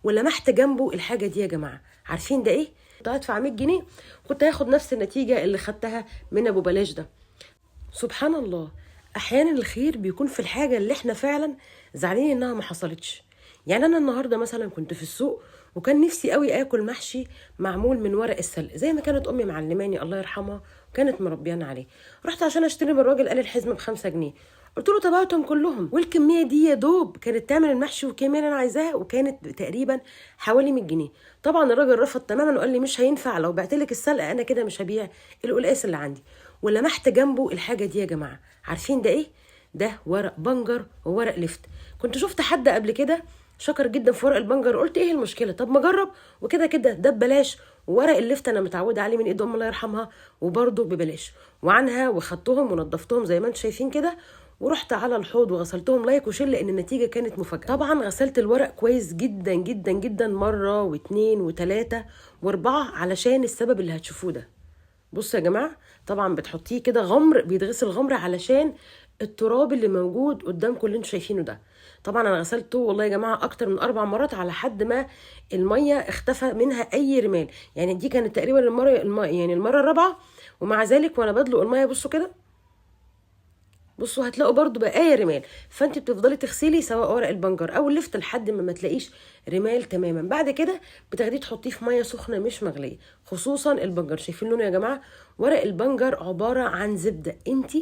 ولمحت جنبه الحاجه دي يا جماعه. عارفين ده ايه؟ كنت هدفع 100 جنيه كنت هاخد نفس النتيجه اللي خدتها من ابو بلاش ده. سبحان الله، احيانا الخير بيكون في الحاجه اللي احنا فعلا زعلانين انها ما حصلتش. يعني انا النهارده مثلا كنت في السوق وكان نفسي قوي اكل محشي معمول من ورق السلق زي ما كانت امي معلماني الله يرحمها وكانت مربيانا عليه. رحت عشان اشتري من الراجل، قال الحزمه ب5 جنيه. قلت له تبعتهم كلهم، والكميه دي يا دوب كانت تعمل المحشي والكميه اللي انا عايزاها، وكانت تقريبا حوالي 100 جنيه. طبعا الراجل رفض تماما وقال لي مش هينفع، لو بعت لك السلقه انا كده مش هبيع القلقاس اللي عندي. ولمحت جنبه الحاجه دي يا جماعه. عارفين ده ايه؟ ده ورق بنجر وورق لفت. كنت شفت حد قبل كده شكر جدا في ورق البنجر، قلت ايه المشكله، طب ما اجرب، وكده كده ده ببلاش. وورق اللفت انا متعوده عليه من ايد ام الله يرحمها وبرده ببلاش. وعنها وخدتهم ونضفتهم زي ما انتم شايفين كده، ورحت على الحوض وغسلتهم لايك وشل لان النتيجه كانت مفاجاه. طبعا غسلت الورق كويس جدا جدا جدا مره واثنين وثلاثه واربعه علشان السبب اللي هتشوفوه ده. بصوا يا جماعه، طبعا بتحطيه كده غمر، بيتغسل غمر علشان التراب اللي موجود قدامكم اللي انتوا شايفينه ده. طبعا انا غسلته والله يا جماعه اكتر من 4 مرات على حد ما الميه اختفى منها اي رمال. يعني دي كانت تقريبا المره الرابعه، ومع ذلك وانا بدلق الميه بصوا كده، بصوا هتلاقوا برضو بقايا رمال. فانت بتفضلي تغسلي سواء ورق البنجر او اللفت لحد ما تلاقيش رمال تماما. بعد كده بتاخديه تحطيه في ميه سخنه مش مغليه، خصوصا البنجر. شايفين لونه يا جماعه؟ ورق البنجر عباره عن زبده، انت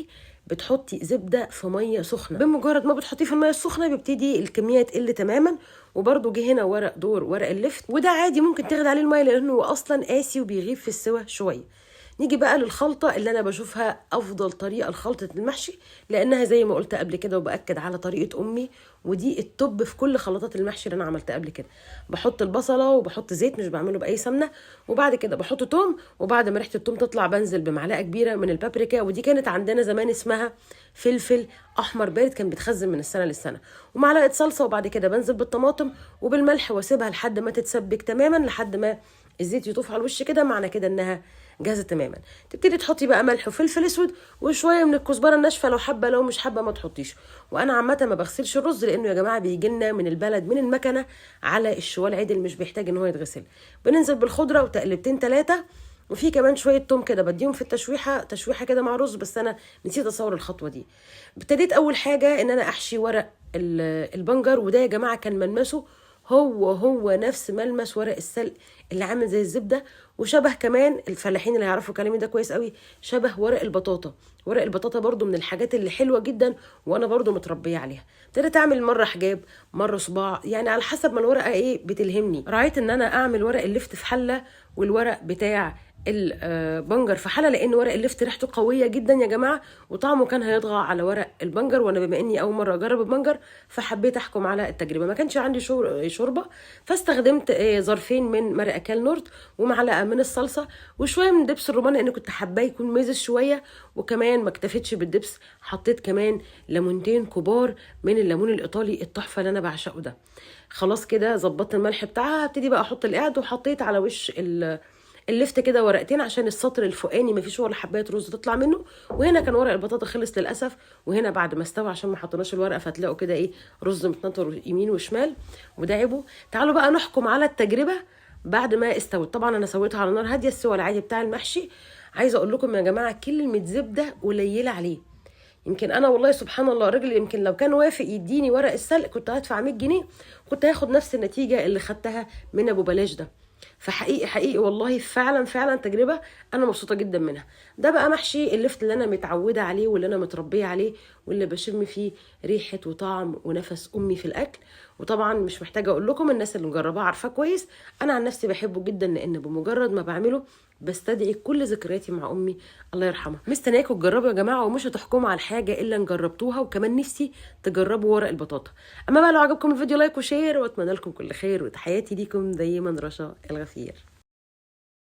بتحطي زبده في ميه سخنه، بمجرد ما بتحطيه في الميه السخنه بيبتدي الكميه تقل تماما. وبرده جه هنا ورق اللفت، وده عادي ممكن تاخدي عليه الميه لانه اصلا قاسي وبيغيب في السوى شويه. نيجي بقى للخلطه اللي انا بشوفها افضل طريقه لخلطه المحشي، لانها زي ما قلت قبل كده وباكد على طريقه امي، ودي التوب في كل خلطات المحشي اللي انا عملتها قبل كده. بحط البصله وبحط زيت، مش بعمله باي سمنه، وبعد كده بحط توم، وبعد ما ريحه التوم تطلع بنزل بمعلقه كبيره من البابريكا، ودي كانت عندنا زمان اسمها فلفل احمر بارد، كان بيتخزن من السنه للسنه، ومعلقه صلصه. وبعد كده بنزل بالطماطم وبالملح واسيبها لحد ما تتسبك تماما، لحد ما الزيت يطوف على الوش كده، معنى كده انها جاهزه تماما. تبتدي تحطي بقى ملح وفلفل اسود وشويه من الكزبره الناشفه لو حابه، لو مش حابه ما تحطيش. وانا عامه ما بغسلش الرز لانه يا جماعه بيجي لنا من البلد من المكنه على الشوال عدل، مش بيحتاج ان هو يتغسل. بننزل بالخضره وتقلبتين 3، وفي كمان شويه توم كده بديهم في التشويحه تشويحه كده مع رز، بس انا نسيت اصور الخطوه دي. ابتديت اول حاجه ان انا احشي ورق البنجر، وده يا جماعه كان ملمسه هو نفس ملمس ورق السلق اللي عامل زي الزبده، وشبه كمان الفلاحين اللي هيعرفوا كلامي ده كويس قوي، شبه ورق البطاطا. ورق البطاطا برضو من الحاجات اللي حلوه جدا وانا برضو متربيه عليها. ابتديت اعمل مره حجاب مره صباع، يعني على حسب ما الورقه ايه بتلهمني. راعيت ان انا اعمل ورق اللفت في حله والورق بتاع البنجر في حله، لان ورق اللفت ريحته قويه جدا يا جماعه وطعمه كان هيطغى على ورق البنجر، وانا بما اني اول مره اجرب البنجر فحبيت احكم على التجربه. ما كانش عندي شوربه، فاستخدمت ظرفين من مرق اكل نورت ومعلقه من الصلصه وشويه من دبس الرمان لان كنت حباه يكون ميزز شويه. وكمان ما اكتفيتش بالدبس، حطيت كمان ليمونتين كبار من الليمون الايطالي التحفه اللي انا بعشقه ده. خلاص كده ظبطت الملح بتاعها، هبتدي بقى احط القعد، وحطيت على وش اللفت كده ورقتين عشان السطر الفوقاني مفيش ولا حبايه رز تطلع منه. وهنا كان ورق البطاطا خلص للاسف، وهنا بعد ما استوى عشان ما حطيناش الورقه فتلاقوا كده ايه رز متنطر يمين وشمال، وده عيبه. تعالوا بقى نحكم على التجربه بعد ما استوت. طبعا انا سويتها على نار هاديه السوى العادي بتاع المحشي. عايزه اقول لكم يا جماعه كلمه زبده قليله عليه. يمكن انا والله سبحان الله الراجل يمكن لو كان وافق يديني ورق السلق كنت هدفع 100 جنيه كنت هاخد نفس النتيجه اللي خدتها من ابو بلاش ده. فحقيقي والله فعلا تجربه انا مبسوطه جدا منها. ده بقى محشي اللفت اللي انا متعوده عليه واللي انا متربيه عليه واللي بشم فيه ريحه وطعم ونفس امي في الاكل. وطبعا مش محتاجه اقول لكم، الناس اللي مجرباه عارفاه كويس. انا عن نفسي بحبه جدا لان بمجرد ما بعمله بستدعي كل ذكرياتي مع امي الله يرحمها. مستنياكم تجربوا يا جماعه، ومش هتحكموا على الحاجه الا ان جربتوها. وكمان نفسي تجربوا ورق البطاطا. اما بقى لو عجبكم الفيديو لايك وشير، واتمنى لكم كل خير، وتحياتي ليكم دايما رشا الغفير.